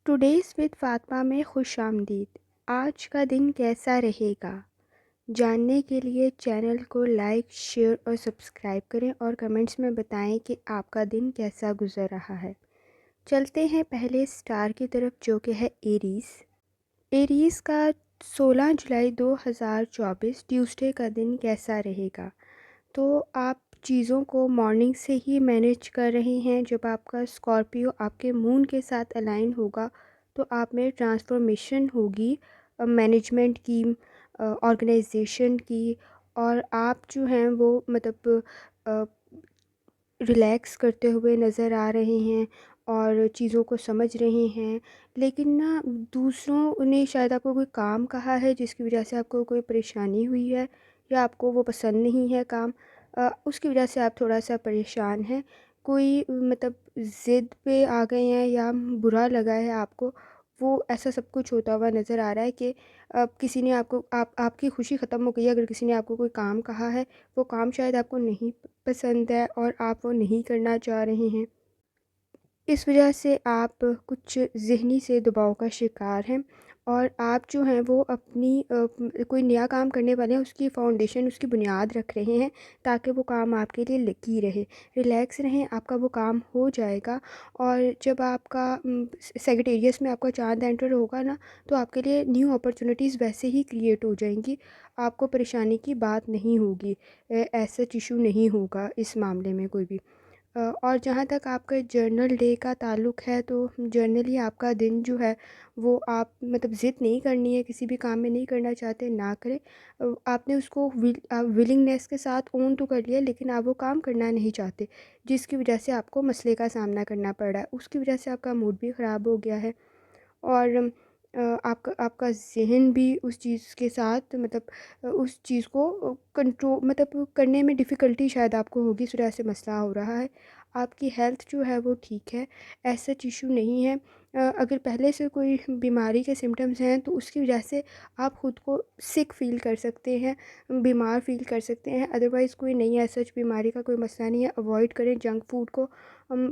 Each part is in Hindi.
टुडेज़ विद फ़ातिमा में खुश आमदीद। आज का दिन कैसा रहेगा? जानने के लिए चैनल को लाइक, शेयर और सब्सक्राइब करें और कमेंट्स में बताएं कि आपका दिन कैसा गुज़र रहा है। चलते हैं पहले स्टार की तरफ जो कि है एरीज़। एरीज़ का 16 जुलाई 2024 ट्यूसडे का दिन कैसा रहेगा? तो आप चीज़ों को मॉर्निंग से ही मैनेज कर रहे हैं। जब आपका स्कॉर्पियो आपके मून के साथ अलाइन होगा तो आप में ट्रांसफॉर्मेशन होगी मैनेजमेंट की, ऑर्गेनाइजेशन की। और आप जो हैं वो मतलब रिलैक्स करते हुए नज़र आ रहे हैं और चीज़ों को समझ रहे हैं। लेकिन ना दूसरों ने शायद आपको कोई काम कहा है जिसकी वजह से आपको कोई परेशानी हुई है या आपको वो पसंद नहीं है काम, उसकी वजह से आप थोड़ा-सा परेशान हैं। कोई मतलब ज़िद पे आ गए हैं या बुरा लगा है आपको, वो ऐसा सब कुछ होता हुआ नज़र आ रहा है कि किसी ने आपकी खुशी ख़त्म हो गई है अगर किसी ने आपको कोई काम कहा है, वो काम शायद आपको नहीं पसंद है और आप वो नहीं करना चाह रहे हैं। इस वजह से आप कुछ ज़हनी से दबाव का शिकार हैं और आप जो हैं वो अपनी कोई नया काम करने वाले हैं उसकी फ़ाउंडेशन, उसकी बुनियाद रख रहे हैं ताकि वो काम आपके लिए लकी रहे। रिलैक्स रहें, आपका वो काम हो जाएगा। और जब आपका सेक्रेटेरिएट में आपका चाँद एंटर होगा ना, तो आपके लिए न्यू अपॉर्चुनिटीज़ वैसे ही क्रिएट हो जाएँगी। आपको परेशानी की बात नहीं होगी, ऐसा इश्यू नहीं होगा इस मामले में कोई भी। और जहाँ तक आपका जर्नल डे का ताल्लुक़ है तो जर्नली आपका दिन जो है वो आप मतलब ज़िद नहीं करनी है, किसी भी काम में नहीं करना चाहते ना करें। आपने उसको विलिंगनेस के साथ ओन तो कर लिया लेकिन आप वो काम करना नहीं चाहते, जिसकी वजह से आपको मसले का सामना करना पड़ रहा है, उसकी वजह से आपका मूड भी ख़राब हो गया है। और आपका आपका ज़हन भी उस चीज़ के साथ मतलब उस चीज़ को मतलब करने में डिफ़िकल्टी शायद आपको होगी, इस वजह से मसला हो रहा है। आपकी हेल्थ जो है वो ठीक है, ऐसा इश्यू नहीं है। अगर पहले से कोई बीमारी के सिम्पटम्स हैं तो उसकी वजह से आप ख़ुद को सिक फ़ील कर सकते हैं, बीमार फ़ील कर सकते हैं। अदरवाइज़ कोई नहीं है, सच बीमारी का कोई मसला नहीं है। अवॉइड करें जंक फूड को,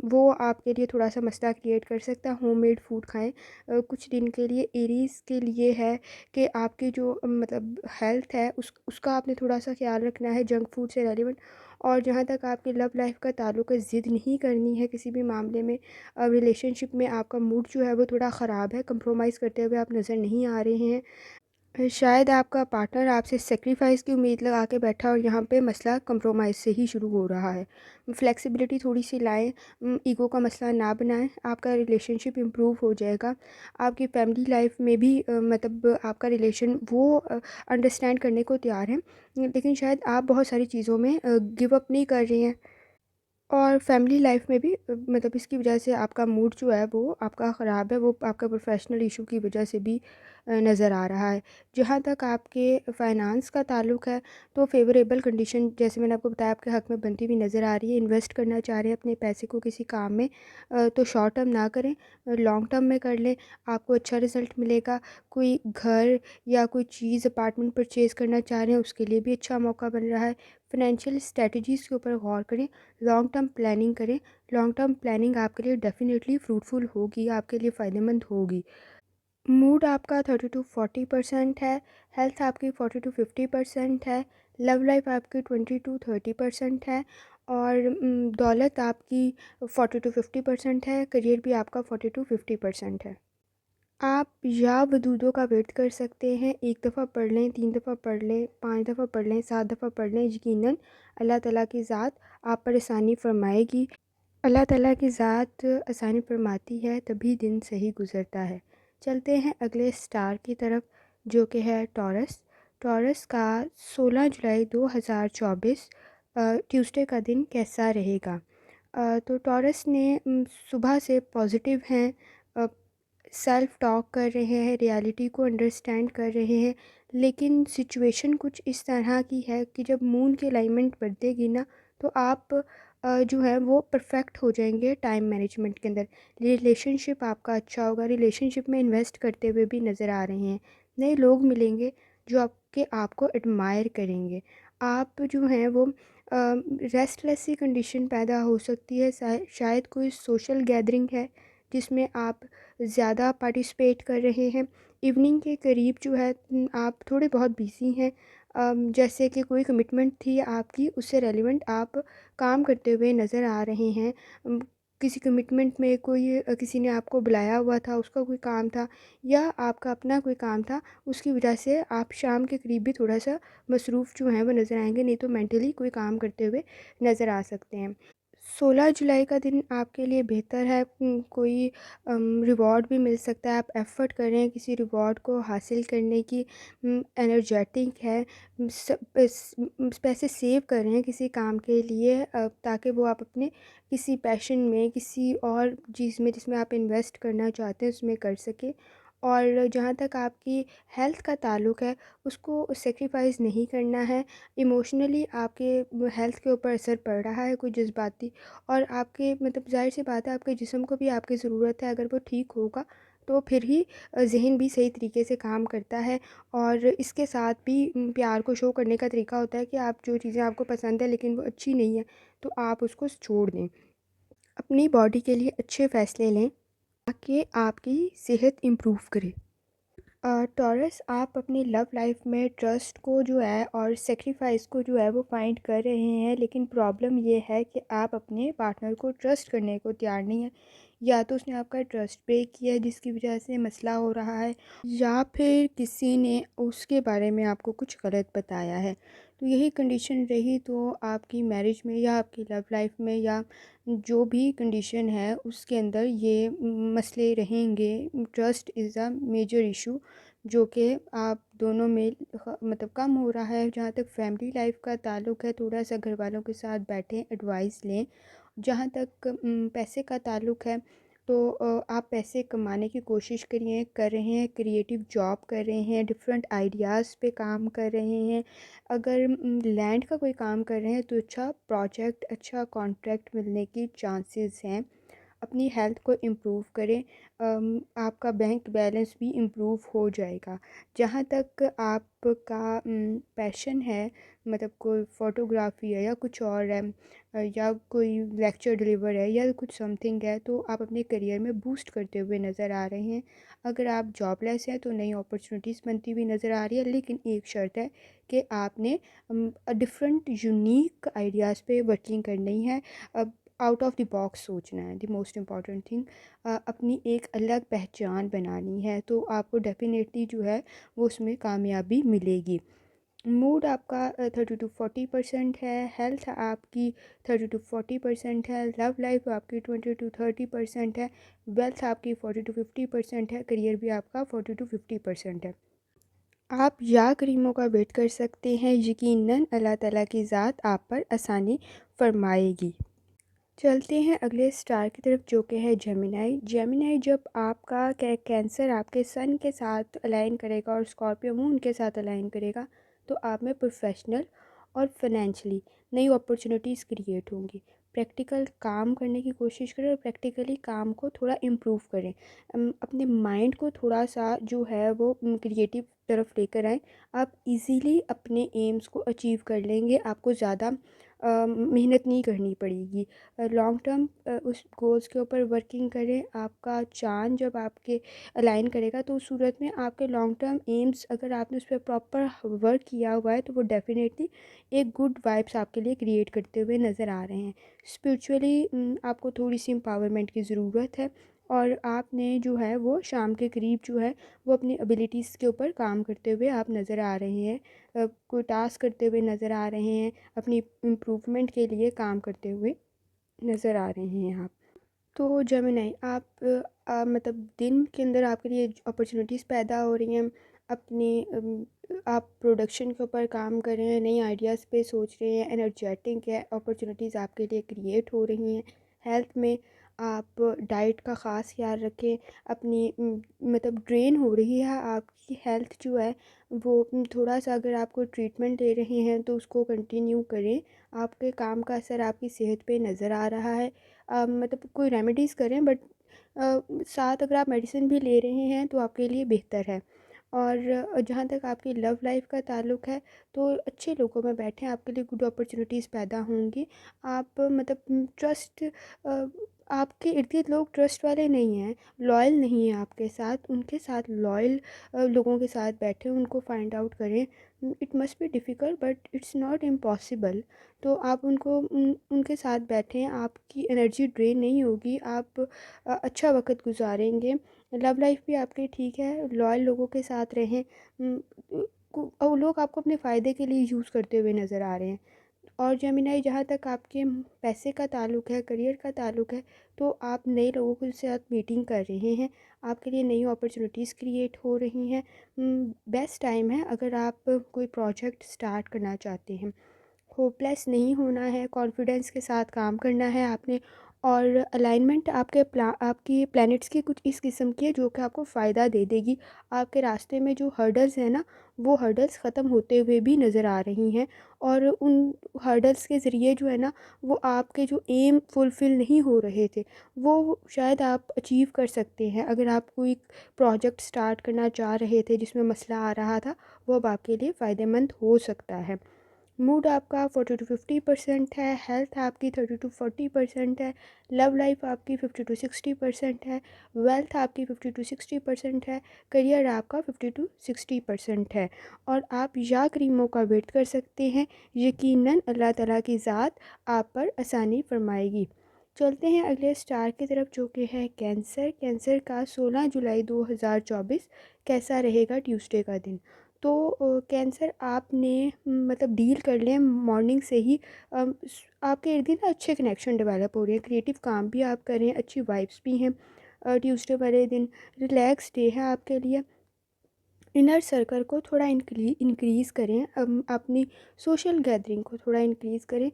वो आपके लिए थोड़ा-सा मसला क्रिएट कर सकता है। होममेड फूड खाएँ कुछ दिन के लिए। एरीज़ के लिए है कि आपकी जो मतलब हेल्थ है उसका आपने थोड़ा-सा ख़्याल रखना है जंक फूड से रेलेवेंट। और जहाँ तक आपकी लव लाइफ़ का ताल्लुक है, ज़िद नहीं करनी है किसी भी मामले में। रिलेशनशिप में आपका मूड जो है वो थोड़ा ख़राब है, कंप्रोमाइज़ करते हुए आप नज़र नहीं आ रहे हैं। शायद आपका पार्टनर आपसे सैक्रिफ़ाइस की उम्मीद लगा के बैठा और यहाँ पे मसला कंप्रोमाइज़ से ही शुरू हो रहा है। फ्लेक्सिबिलिटी थोड़ी-सी लाएँ, ईगो का मसला ना बनाएँ, आपका रिलेशनशिप इम्प्रूव हो जाएगा। आपकी फैमिली लाइफ़ में भी मतलब आपका रिलेशन वो अंडरस्टैंड करने को तैयार है, लेकिन शायद आप बहुत सारी चीज़ों में गिव अप नहीं कर रहे हैं। और फैमिली लाइफ में भी मतलब इसकी वजह से आपका मूड जो है वो आपका ख़राब है, वो आपका प्रोफेशनल इशू की वजह से भी नज़र आ रहा है। जहाँ तक आपके फ़ाइनेंस का ताल्लुक़ है तो फ़ेवरेबल कंडीशन जैसे मैंने आपको बताया आपके हक़ में बनती हुई नज़र आ रही है। इन्वेस्ट करना चाह रहे हैं अपने पैसे को किसी काम में, तो शॉर्ट टर्म ना करें, लॉन्ग टर्म में कर लें, आपको अच्छा रिज़ल्ट मिलेगा। कोई घर या कोई चीज़ अपार्टमेंट परचेज़ करना चाह रहे हैं उसके लिए भी अच्छा मौका बन रहा है। फ़ाइनेंशियल स्ट्रैटेजीज़ के ऊपर गौर करें, लॉन्ग टर्म प्लानिंग करें। लॉन्ग टर्म प्लानिंग आपके लिए डेफ़िनेटली फ्रूटफुल होगी, आपके लिए फ़ायदेमंद होगी। मूड आपका 30 टू 40% है, हेल्थ आपकी 40 टू 50% है, लव लाइफ आपकी 20 टू 30% है और दौलत आपकी 40 टू 50% है, करियर भी आपका 40 टू 50% है। आप या वदूदों का वेट कर सकते हैं, 1 दफ़ा पढ़ लें, 3 दफ़ा पढ़ लें, 5 दफ़ा पढ़ लें, 7 दफ़ा पढ़ लें, यकीनन अल्लाह ताला की ज़ात आप पर आसानी फ़रमाएगी। अल्लाह ताला की ज़ात आसानी फ़रमाती है तभी दिन सही गुज़रता है। चलते हैं अगले स्टार की तरफ जो कि है टॉरस। टॉरस का 16 जुलाई 2024 ट्यूसडे का दिन कैसा रहेगा? तो टॉरस ने सुबह से पॉजिटिव हैं, अ, सेल्फ टॉक कर रहे हैं, रियलिटी को अंडरस्टैंड कर रहे हैं। लेकिन सिचुएशन कुछ इस तरह की है कि जब मून की अलाइनमेंट बदलेगी ना तो आप जो है वो परफेक्ट हो जाएंगे टाइम मैनेजमेंट के अंदर। रिलेशनशिप आपका अच्छा होगा, रिलेशनशिप में इन्वेस्ट करते हुए भी नज़र आ रहे हैं। नए लोग मिलेंगे जो आपको एडमायर करेंगे। आप जो हैं वो रेस्टलेस सी कंडीशन पैदा हो सकती है, शायद कोई सोशल गैदरिंग है जिसमें आप ज़्यादा पार्टिसिपेट कर रहे हैं। इवनिंग के करीब जो है आप थोड़े बहुत बिज़ी हैं। जैसे कि कोई कमिटमेंट थी आपकी, उससे रेलेवेंट आप काम करते हुए नज़र आ रहे हैं। किसी कमिटमेंट में कोई किसी ने आपको बुलाया हुआ था, उसका कोई काम था या आपका अपना कोई काम था, उसकी वजह से आप शाम के करीब भी थोड़ा-सा मसरूफ़ जो हैं वो नज़र आएँगे, नहीं तो मेंटली कोई काम करते हुए नज़र आ सकते हैं। 16 जुलाई का दिन आपके लिए बेहतर है। कोई रिवॉर्ड भी मिल सकता है। आप एफ़र्ट कर रहे हैं किसी रिवॉर्ड को हासिल करने की, एनर्जेटिक है। पैसे सेव कर रहे हैं किसी काम के लिए, ताकि वो आप अपने किसी पैशन में, किसी और चीज़ में जिसमें आप इन्वेस्ट करना चाहते हैं उसमें कर सकें। और जहाँ तक आपकी हेल्थ का ताल्लुक़ है, उसको सैक्रिफ़ाइस नहीं करना है। इमोशनली आपके हेल्थ के ऊपर असर पड़ रहा है कोई जज़्बाती, और आपके मतलब ज़ाहिर-सी बात है आपके जिस्म को भी आपकी ज़रूरत है। अगर वो ठीक होगा तो फिर ही ज़हन भी सही तरीके से काम करता है। और इसके साथ भी प्यार को शो करने का तरीका होता है कि आप जो चीज़ें आपको पसंद है लेकिन वो अच्छी नहीं है, तो आप उसको छोड़ दें। अपनी बॉडी के लिए अच्छे फ़ैसले लें ताकि आपकी सेहत इम्प्रूव करे। टॉरस, आप अपनी लव लाइफ में ट्रस्ट को जो है और सेक्रीफाइस को जो है वो फाइंड कर रहे हैं, लेकिन प्रॉब्लम ये है कि आप अपने पार्टनर को ट्रस्ट करने को तैयार नहीं हैं। या तो उसने आपका ट्रस्ट ब्रेक किया है जिसकी वजह से मसला हो रहा है, या फिर किसी ने उसके बारे में आपको कुछ गलत बताया है। तो यही कंडीशन रही तो आपकी मैरिज में या आपकी लव लाइफ में या जो भी कंडीशन है उसके अंदर ये मसले रहेंगे। Trust is a major issue जो कि आप दोनों में मतलब कम हो रहा है। जहाँ तक फैमिली लाइफ का ताल्लुक़ है, थोड़ा सा घर वालों के साथ बैठें, एडवाइस लें। जहाँ तक पैसे का ताल्लुक़ है, तो आप पैसे कमाने की कोशिश करिए कर रहे हैं, क्रिएटिव जॉब कर रहे हैं, डिफरेंट आइडियाज़ पे काम कर रहे हैं। अगर लैंड का कोई काम कर रहे हैं तो अच्छा प्रोजेक्ट, अच्छा कॉन्ट्रैक्ट मिलने की चांसेस हैं। अपनी हेल्थ को इम्प्रूव करें। आपका बैंक बैलेंस भी इम्प्रूव हो जाएगा। जहाँ तक आपका पैशन है, मतलब कोई फ़ोटोग्राफ़ी है या कुछ और है, या कोई लेक्चर डिलीवर है या कुछ समथिंग है, तो आप अपने करियर में बूस्ट करते हुए नज़र आ रहे हैं। अगर आप जॉबलेस हैं तो नई अपॉर्चुनिटीज़ बनती हुई नज़र आ रही है, लेकिन एक शर्त है कि आपने डिफरेंट यूनिक आइडियाज़ पे वर्किंग करनी है। अब आउट ऑफ द बॉक्स सोचना है, द मोस्ट इम्पॉर्टेंट थिंग। अपनी एक अलग पहचान बनानी है, तो आपको डेफिनेटली जो है वो उसमें कामयाबी मिलेगी। मूड आपका 30 to 40% है, हेल्थ आपकी 30 to 40% है, लव लाइफ आपकी 20 to 30% है, वेल्थ आपकी 40 to 50% है, करियर भी आपका 40 to 50% है। आप या करीमों का वेट कर सकते हैं, यकीनन अल्लाह ताला की ज़ात आप पर आसानी फरमाएगी। चलते हैं अगले स्टार की तरफ जो कि है जेमिनाई। जेमिनाई, जब आपका कैंसर आपके सन के साथ अलाइन करेगा और स्कॉर्पियो मून के साथ अलाइन करेगा, तो आप में प्रोफेशनल और फाइनेंशियली नई अपॉर्चुनिटीज़ क्रिएट होंगी। प्रैक्टिकल काम करने की कोशिश करें और प्रैक्टिकली काम को थोड़ा इम्प्रूव करें। अपने माइंड को थोड़ा सा जो है वो क्रिएटिव तरफ लेकर आएँ। आप इजीली अपने एम्स को अचीव कर लेंगे, आपको ज़्यादा मेहनत नहीं करनी पड़ेगी। लॉन्ग टर्म उस गोल्स के ऊपर वर्किंग करें। आपका चाँद जब आपके अलाइन करेगा तो उस सूरत में आपके लॉन्ग टर्म एम्स, अगर आपने उस पर प्रॉपर वर्क किया हुआ है, तो वो डेफ़िनेटली एक गुड वाइब्स आपके लिए क्रिएट करते हुए नज़र आ रहे हैं। स्पिरिचुअली आपको थोड़ी-सी एम्पावरमेंट की ज़रूरत है, और आपने जो है वो शाम के करीब जो है वो अपनी एबिलिटीज़ के ऊपर काम करते हुए आप नज़र आ रहे हैं। कोई टास्क करते हुए नज़र आ रहे हैं, अपनी इम्प्रूवमेंट के लिए काम करते हुए नज़र आ रहे हैं आप। तो जेमिनी, आप मतलब दिन के अंदर आपके लिए अपॉर्चुनिटीज़ पैदा हो रही हैं। अपनी आप प्रोडक्शन के ऊपर काम कर रहे हैं, नई आइडियाज़ पे सोच रहे हैं, एनर्जेटिक है, अपॉर्चुनिटीज़ आपके लिए क्रिएट हो रही हैं। हेल्थ में आप डाइट का ख़ास ख्याल रखें। अपनी मतलब ड्रेन हो रही है आपकी हेल्थ जो है वो, थोड़ा सा अगर आप कोई ट्रीटमेंट ले रहे हैं तो उसको कंटिन्यू करें। आपके काम का असर आपकी सेहत पे नज़र आ रहा है। मतलब कोई रेमेडीज़ करें, बट साथ अगर आप मेडिसिन भी ले रहे हैं तो आपके लिए बेहतर है। और जहाँ तक आपकी लव लाइफ का ताल्लुक़ है, तो अच्छे लोगों में बैठें, आपके लिए गुड अपॉर्चुनिटीज़ पैदा होंगी। आप मतलब ट्रस्ट आपके इर्द-गिर्द लोग ट्रस्ट वाले नहीं हैं, लॉयल नहीं हैं आपके साथ, उनके साथ लॉयल लोगों के साथ बैठें, उनको फाइंड आउट करें। It must be difficult but it's not impossible. तो आप उनके साथ बैठें, आपकी एनर्जी ड्रेन नहीं होगी, आप अच्छा वक़्त गुज़ारेंगे। लव लाइफ़ भी आपकी ठीक है, लॉयल लोगों के साथ रहें। लोग आपको अपने फ़ायदे के लिए यूज़ करते हुए नज़र आ रहे हैं। और जेमिनी जहाँ तक आपके पैसे का ताल्लुक़ है, करियर का ताल्लुक़ है, तो आप नए लोगों के साथ मीटिंग कर रहे हैं, आपके लिए नई अपॉर्चुनिटीज़ क्रिएट हो रही हैं। बेस्ट टाइम है अगर आप कोई प्रोजेक्ट स्टार्ट करना चाहते हैं। होपलेस नहीं होना है, कॉन्फिडेंस के साथ काम करना है आपने। और अलाइनमेंट आपकी प्लैनेट्स की कुछ इस किस्म की है जो कि आपको फ़ायदा दे देगी। आपके रास्ते में जो हर्डल्स हैं ना, वो हर्डल्स ख़त्म होते हुए भी नज़र आ रही हैं। और उन हर्डल्स के ज़रिए जो है ना, वो आपके जो एम फुलफ़िल नहीं हो रहे थे, वो शायद आप अचीव कर सकते हैं। अगर आप कोई प्रोजेक्ट स्टार्ट करना चाह रहे थे जिसमें मसला आ रहा था, वो अब आपके लिए फ़ायदेमंद हो सकता है। मूड आपका 40 टू 50% है, हेल्थ आपकी 30 टू 40% है, लव लाइफ आपकी 50 टू 60% है, वेल्थ आपकी 50 टू 60% है, करियर आपका 50 टू 60% है। और आप या करीमों का वेट कर सकते हैं, यकीनन अल्लाह ताला की ज़ात आप पर आसानी फरमाएगी। चलते हैं अगले स्टार की तरफ जो कि है कैंसर। कैंसर का 16 जुलाई 2024 कैसा रहेगा ट्यूसडे का दिन। तो कैंसर आपने मतलब डील कर लें मॉर्निंग से ही। आपके इर्द गिर्द ना अच्छे कनेक्शन डेवलप हो रहे हैं, क्रिएटिव काम भी आप कर रहे हैं, अच्छी वाइब्स भी हैं। ट्यूसडे वाले दिन रिलैक्स डे है आपके लिए। इनर सर्कल को थोड़ा इंक्रीज़ करें, अपनी सोशल गैदरिंग को थोड़ा इंक्रीज़ करें।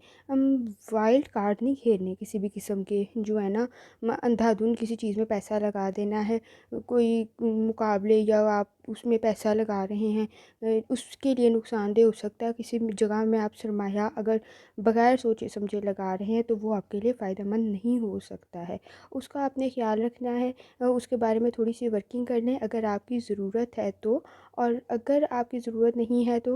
वाइल्ड कार्ड नहीं खेलने किसी भी किस्म के, जो है ना अंधाधुंध किसी चीज़ में पैसा लगा देना है, कोई मुकाबले या आप उसमें पैसा लगा रहे हैं, उसके लिए नुकसानदेह हो सकता है। किसी भी जगह में आप सरमाया अगर बगैर सोचे समझे लगा रहे हैं तो वो आपके लिए फ़ायदेमंद नहीं हो सकता है। उसका आपने ख्याल रखना है, उसके बारे में थोड़ी सी वर्किंग कर लें अगर आपकी ज़रूरत है तो। और अगर आपकी ज़रूरत नहीं है तो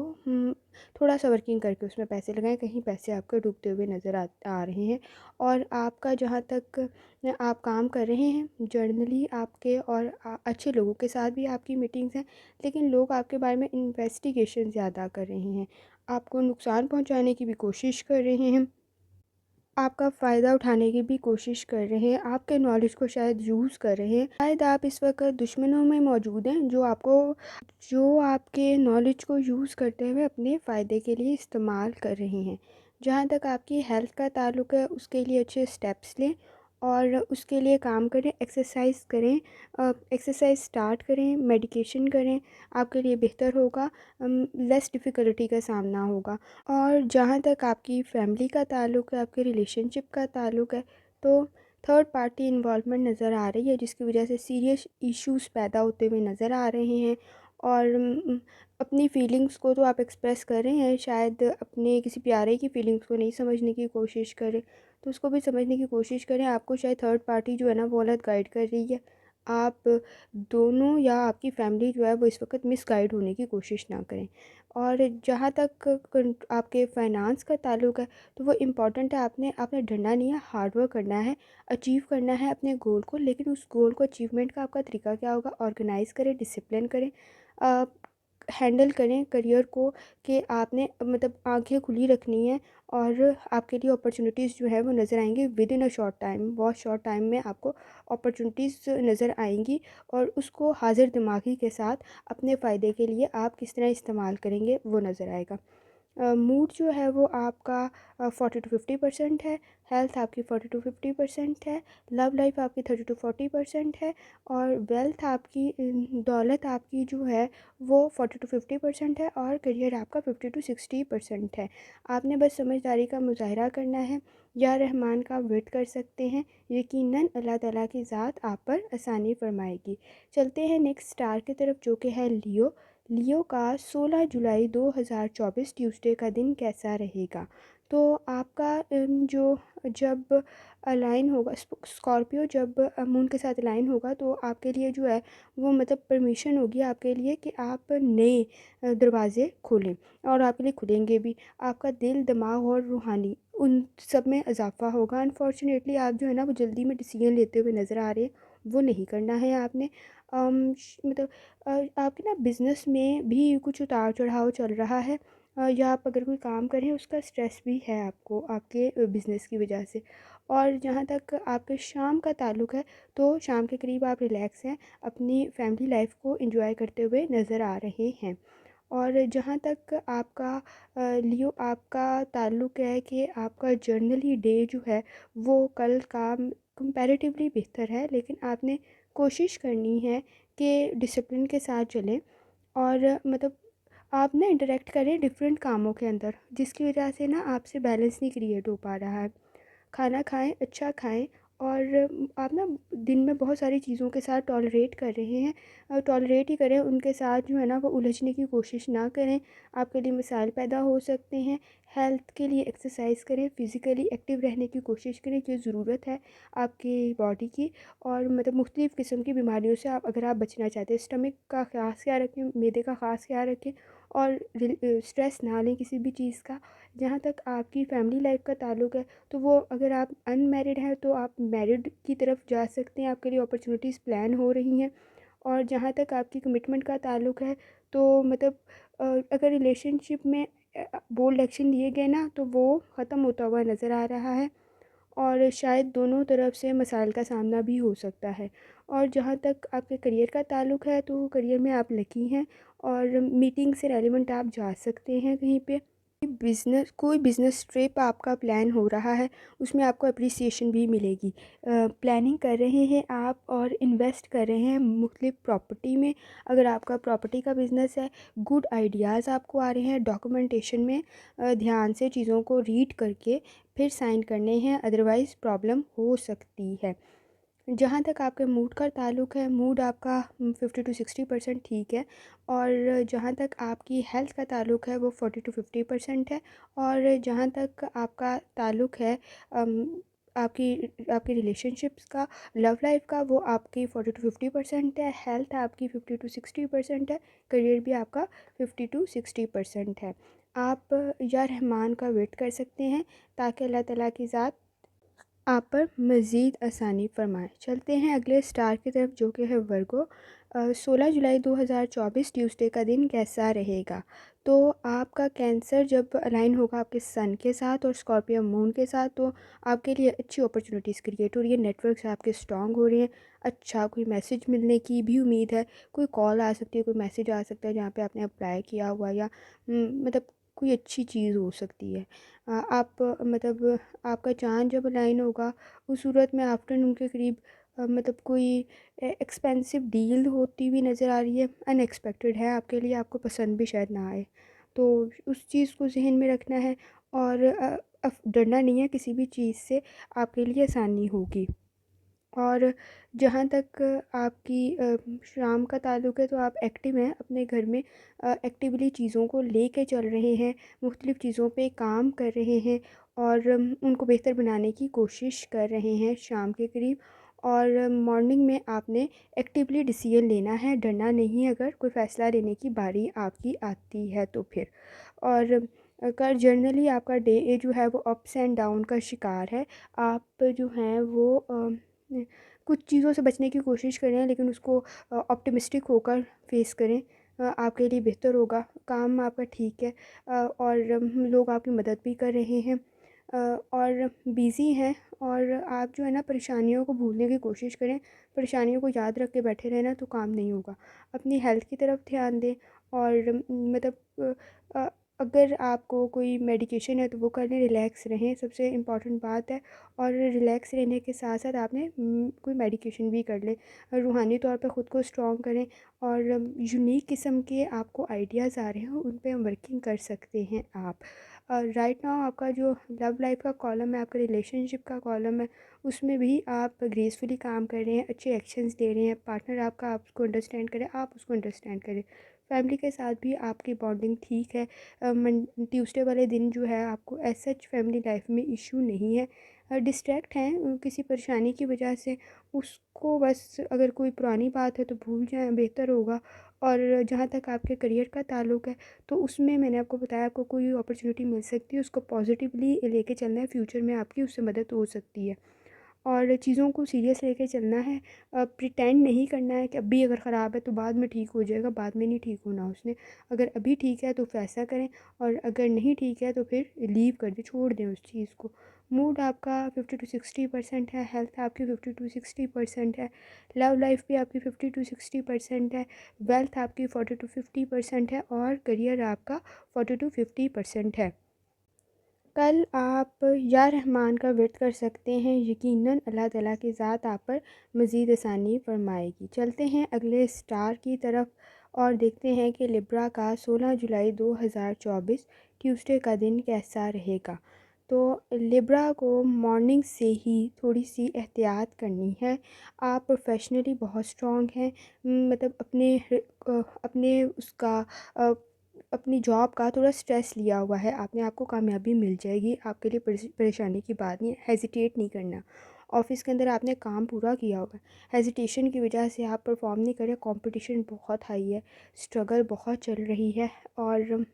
थोड़ा सा वर्किंग करके उसमें पैसे लगाएं, कहीं पैसे आपके डूबते हुए नज़र आ रहे हैं। और आपका जहाँ तक आप काम कर रहे हैं जर्नली आपके और अच्छे लोगों के साथ भी आपकी मीटिंग्स हैं, लेकिन लोग आपके बारे में इन्वेस्टिगेशन ज़्यादा कर रहे हैं, आपको नुकसान पहुँचाने की भी कोशिश कर रहे हैं, आपका फ़ायदा उठाने की भी कोशिश कर रहे हैं, आपके नॉलेज को शायद यूज़ कर रहे हैं। शायद आप इस वक्त दुश्मनों में मौजूद हैं जो आपके नॉलेज को यूज़ करते हुए अपने फ़ायदे के लिए इस्तेमाल कर रहे हैं। जहाँ तक आपकी हेल्थ का ताल्लुक़ है उसके लिए अच्छे स्टेप्स लें और उसके लिए काम करें, एक्सरसाइज करें, एक्सरसाइज स्टार्ट करें, मेडिकेशन करें, आपके लिए बेहतर होगा, लेस डिफ़िकल्टी का सामना होगा। और जहाँ तक आपकी फैमिली का ताल्लुक़ है, आपके रिलेशनशिप का ताल्लुक़ है, तो थर्ड पार्टी इन्वॉल्वमेंट नज़र आ रही है जिसकी वजह से सीरियस इश्यूज़ पैदा होते हुए नज़र आ रहे हैं। और अपनी फीलिंग्स को तो आप एक्सप्रेस कर रहे हैं, शायद अपने किसी प्यारे की फीलिंग्स को नहीं समझने की कोशिश करें, तो उसको भी समझने की कोशिश करें। आपको शायद थर्ड पार्टी जो है ना वो गलत गाइड कर रही है। आप दोनों या आपकी फैमिली जो है वो इस वक्त मिसगाइड होने की कोशिश ना करें। और जहाँ तक आपके फाइनेंस का ताल्लुक़ है तो वो इम्पॉर्टेंट है, आपने आपने डरना नहीं है, हार्ड वर्क करना है, अचीव करना है अपने गोल को। लेकिन उस गोल को अचीवमेंट का आपका तरीका क्या होगा, ऑर्गेनाइज़ करें, डिसिप्लिन करें, हैंडल करें करियर को, कि आपने मतलब आंखें खुली रखनी है और आपके लिए अपॉर्चुनिटीज़ जो है वो नज़र आएंगी with in a short time. बहुत शॉर्ट टाइम में आपको अपॉर्चुनिटीज़ नज़र आएंगी और उसको हाजिर दिमागी के साथ अपने फ़ायदे के लिए आप किस तरह इस्तेमाल करेंगे वो नज़र आएगा। मूड जो है वो आपका 40 टू 50% है, हेल्थ आपकी 40 टू 50% है, लव लाइफ आपकी 30 टू 40% है, और वेल्थ आपकी दौलत आपकी जो है वो 40 टू 50% है, और करियर आपका 50 टू 60% है। आपने बस समझदारी का मुजाहरा करना है, या रहमान का वेट कर सकते हैं, यकीनन अल्लाह ताला की ज़ात आप पर आसानी फरमाएगी। चलते हैं नेक्स्ट स्टार की तरफ जो कि है लियो। का 16 जुलाई 2024 ट्यूसडे का दिन कैसा रहेगा। तो आपका जो जब अलाइन होगा स्कॉर्पियो जब मून के साथ अलाइन होगा तो आपके लिए जो है वो मतलब परमिशन होगी आपके लिए कि आप नए दरवाज़े खोलें और आपके लिए खुलेंगे भी। आपका दिल, दिमाग और रूहानी उन सब में इज़ाफ़ा होगा। अनफॉर्चुनेटली आप जो है ना वो जल्दी में डिसीजन लेते हुए नज़र आ रहे हैं, वो नहीं करना है आपने। मतलब आपके ना बिज़नेस में भी कुछ उतार-चढ़ाव चल रहा है, या आप अगर कोई काम कर रहे हैं उसका स्ट्रेस भी है आपको आपके बिज़नेस की वजह से। और जहाँ तक आपके शाम का ताल्लुक़ है, तो शाम के करीब आप रिलैक्स हैं, अपनी फैमिली लाइफ़ को एन्जॉय करते हुए नज़र आ रहे हैं। और जहाँ तक आपका लियो आपका ताल्लुक़ है कि आपका जनरली डे जो है वो कल का कंपैरेटिवली बेहतर है, लेकिन आपने कोशिश करनी है कि डिसिप्लिन के साथ चलें और मतलब आप ना इंटरेक्ट करें डिफरेंट कामों के अंदर, जिसकी वजह से ना आपसे बैलेंस नहीं क्रिएट हो पा रहा है। खाना खाएँ, अच्छा खाएँ और आप ना दिन में बहुत सारी चीज़ों के साथ टॉलरेट कर रहे हैं, टॉलरेट ही करें, उनके साथ जो है ना वो उलझने की कोशिश ना करें, आपके लिए मसाइल पैदा हो सकते हैं। हेल्थ के लिए एक्सरसाइज करें, फिज़िकली एक्टिव रहने की कोशिश करें, जो ज़रूरत है आपकी बॉडी की। और मतलब मुख्तलिफ़ किस्म की बीमारियों से आप अगर आप बचना चाहते हैं, स्टमक का ख़ास ख़्याल रखें, मैदे का ख़ास ख़्याल रखें और स्ट्रेस ना लें किसी भी चीज़ का। जहाँ तक आपकी फ़ैमिली लाइफ़ का ताल्लुक़ है, तो वो अगर आप अनमैरिड हैं तो आप मैरिड की तरफ जा सकते हैं, आपके लिए अपॉर्चुनिटीज़ प्लान हो रही हैं। और जहाँ तक आपकी कमिटमेंट का ताल्लुक़ है, तो मतलब अगर रिलेशनशिप में बोल्ड एक्शन लिए गए ना तो वो ख़त्म होता हुआ नज़र आ रहा है और शायद दोनों तरफ से मसाइल का सामना भी हो सकता है। और जहाँ तक आपके करियर का ताल्लुक़ है, तो करियर में आप लकी हैं और मीटिंग से रेलेवेंट आप जा सकते हैं कहीं पे। कोई बिज़नेस ट्रिप आपका प्लान हो रहा है, उसमें आपको एप्रिसिएशन भी मिलेगी। प्लानिंग कर रहे हैं आप और इन्वेस्ट कर रहे हैं मुख्तलिफ़ प्रॉपर्टी में, अगर आपका प्रॉपर्टी का बिज़नेस है, गुड आइडियाज़ आपको आ रहे हैं। डॉक्यूमेंटेशन में ध्यान से चीज़ों को रीड करके फिर साइन करने हैं, अदरवाइज़ प्रॉब्लम हो सकती है। जहाँ तक आपके मूड का ताल्लुक़ है, मूड आपका 50 to 60% ठीक है। और जहाँ तक आपकी हेल्थ का ताल्लुक़ है वो 40 to 50% है। और जहाँ तक आपका ताल्लुक़ है आपकी आपकी रिलेशनशिप्स का, लव लाइफ का, वो आपकी 40 to 50% है। हेल्थ आपकी 50 to 60% है। करियर भी आपका 50 to 60% है। आप या रहमान का वेट कर सकते हैं ताकि अल्लाह ताला की ज़ात आप पर मज़ीद आसानी फ़रमाएँ। चलते हैं अगले स्टार की तरफ जो कि है वर्गो। 16 जुलाई 2024 ट्यूसडे का दिन कैसा रहेगा? तो आपका कैंसर जब अलाइन होगा आपके सन के साथ और स्कॉर्पियो मून के साथ, तो आपके लिए अच्छी अपॉर्चुनिटीज़ क्रिएट हो रही है, नेटवर्क्स आपके स्ट्रॉन्ग हो रहे हैं। अच्छा कोई मैसेज मिलने की भी उम्मीद है, कोई कॉल आ सकती है, कोई मैसेज आ सकता है जहाँ पे आपने अप्लाई किया हुआ, या मतलब कोई अच्छी चीज़ हो सकती है। आप मतलब आपका चाँद जब अलाइन होगा उस सूरत में आफ्टरनून के करीब मतलब कोई एक्सपेंसिव डील होती हुई नज़र आ रही है, अनएक्सपेक्टेड है आपके लिए, आपको पसंद भी शायद ना आए। तो उस चीज़ को ज़हन में रखना है और डरना नहीं है किसी भी चीज़ से, आपके लिए आसानी होगी। और जहाँ तक आपकी शाम का ताल्लुक़ है, तो आप एक्टिव हैं अपने घर में, एक्टिवली चीज़ों को लेके चल रहे हैं, मुख्तलिफ़ चीज़ों पे काम कर रहे हैं और उनको बेहतर बनाने की कोशिश कर रहे हैं शाम के करीब। और मॉर्निंग में आपने एक्टिवली डिसीजन लेना है, डरना नहीं है अगर कोई फ़ैसला लेने की बारी आपकी आती है तो फिर। और अगर जनरली आपका डे जो है वो अप्स एंड डाउन का शिकार है, आप जो हैं वो कुछ चीज़ों से बचने की कोशिश करें, लेकिन उसको ऑप्टिमिस्टिक होकर फेस करें, आपके लिए बेहतर होगा। काम आपका ठीक है और लोग आपकी मदद भी कर रहे हैं और बिज़ी हैं। और आप जो है ना परेशानियों को भूलने की कोशिश करें, परेशानियों को याद रख के बैठे रहना तो काम नहीं होगा। अपनी हेल्थ की तरफ ध्यान दें और मतलब अ, अगर आपको कोई मेडिकेशन है तो वो कर लें, रिलैक्स रहें, सबसे इम्पॉर्टेंट बात है। और रिलैक्स रहने के साथ साथ आपने कोई मेडिकेशन भी कर लें, रूहानी तौर पे ख़ुद को स्ट्रॉन्ग करें और यूनिक किस्म के आपको आइडियाज़ आ रहे हैं उन पे वर्किंग कर सकते हैं आप। राइट नाउ आपका जो लव लाइफ का कॉलम है, आपका रिलेशनशिप का कॉलम है, उसमें भी आप ग्रेसफुली काम कर रहे हैं, अच्छे एक्शंस ले रहे हैं, पार्टनर आपका आपको अंडरस्टैंड करे, आप उसको अंडरस्टैंड करें। फैमिली के साथ भी आपकी बॉन्डिंग ठीक है। ट्यूसडे वाले दिन जो है आपको एज सच फैमिली लाइफ में इशू नहीं है। डिस्ट्रैक्ट हैं किसी परेशानी की वजह से, उसको बस अगर कोई पुरानी बात है तो भूल जाएं, बेहतर होगा। और जहाँ तक आपके करियर का ताल्लुक है, तो उसमें मैंने आपको बताया आपको कोई अपॉर्चुनिटी मिल सकती है, उसको पॉजिटिवली लेके चलना है, फ्यूचर में आपकी उससे मदद हो सकती है। और चीज़ों को सीरियस लेके चलना है। प्रिटेंड नहीं करना है कि अभी अगर ख़राब है तो बाद में ठीक हो जाएगा, बाद में नहीं ठीक होना उसने। अगर अभी ठीक है तो फैसला करें, और अगर नहीं ठीक है तो फिर लीव कर दें, छोड़ दें उस चीज़ को। मूड आपका 50 to 60% है, हेल्थ आपकी 50 to 60% है, लव लाइफ भी आपकी 50 to 60% है, वेल्थ आपकी 40 to 50% है, और करियर आपका 40 to 50% है। कल आप या रहमान का व्रत कर सकते हैं, यकीनन अल्लाह ताला की ज़ात आप पर मज़ीद आसानी फरमाएगी। चलते हैं अगले स्टार की तरफ और देखते हैं कि लिब्रा का 16 जुलाई 2024 ट्यूसडे का दिन कैसा रहेगा। तो लिब्रा को मॉर्निंग से ही थोड़ी सी एहतियात करनी है। आप प्रोफेशनली बहुत स्ट्रॉन्ग हैं, मतलब अपने उसका अपनी जॉब का थोड़ा स्ट्रेस लिया हुआ है आपने, आपको कामयाबी मिल जाएगी, आपके लिए परेशानी की बात नहीं है, हेजिटेट नहीं करना। ऑफिस के अंदर आपने काम पूरा किया हुआ है, हेजिटेशन की वजह से आप परफॉर्म नहीं कर रहे, कंपटीशन बहुत हाई है, स्ट्रगल बहुत चल रही है, और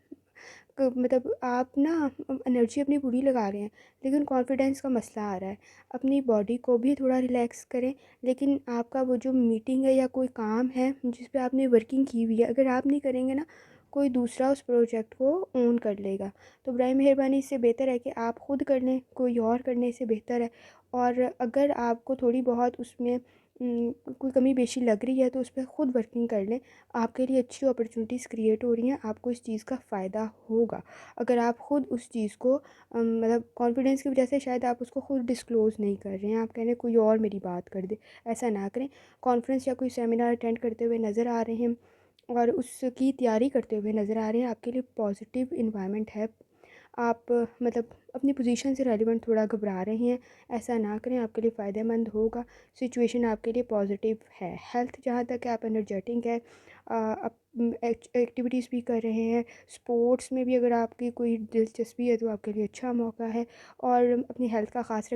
मतलब आप ना एनर्जी अपनी पूरी लगा रहे हैं, लेकिन कॉन्फिडेंस का मसला आ रहा है। अपनी बॉडी को भी थोड़ा रिलैक्स करें, लेकिन आपका वो जो मीटिंग है या कोई काम है जिस पे आपने वर्किंग की हुई है, अगर आप नहीं करेंगे ना, कोई दूसरा उस प्रोजेक्ट को ओन कर लेगा। तो बराए मेहरबानी इससे बेहतर है कि आप ख़ुद कर लें, कोई और करने से बेहतर है। और अगर आपको थोड़ी बहुत उसमें कोई कमी बेशी लग रही है तो उस पर ख़ुद वर्किंग कर लें, आपके लिए अच्छी अपॉर्चुनिटीज़ क्रिएट हो रही हैं, आपको इस चीज़ का फ़ायदा होगा। अगर आप ख़ुद उस चीज़ को मतलब कॉन्फिडेंस की वजह से शायद आप उसको खुद डिस्क्लोज़ नहीं कर रहे हैं, आप कह रहे हैं कोई और मेरी बात कर दे, ऐसा ना करें। कॉन्फ्रेंस या कोई सेमिनार अटेंड करते हुए नज़र आ रहे हैं और उसकी तैयारी करते हुए नज़र आ रहे हैं, आपके लिए पॉजिटिव इन्वायरमेंट है। आप मतलब अपनी पोजीशन से रेलिवेंट थोड़ा घबरा रहे हैं, ऐसा ना करें, आपके लिए फ़ायदेमंद होगा। सिचुएशन आपके लिए पॉजिटिव है। हेल्थ जहाँ तक है आप एनर्जेटिक है, आप एक्टिविटीज़ भी कर रहे हैं, स्पोर्ट्स में भी अगर आपकी कोई दिलचस्पी है तो आपके लिए अच्छा मौका है। और अपनी हेल्थ का ख़ास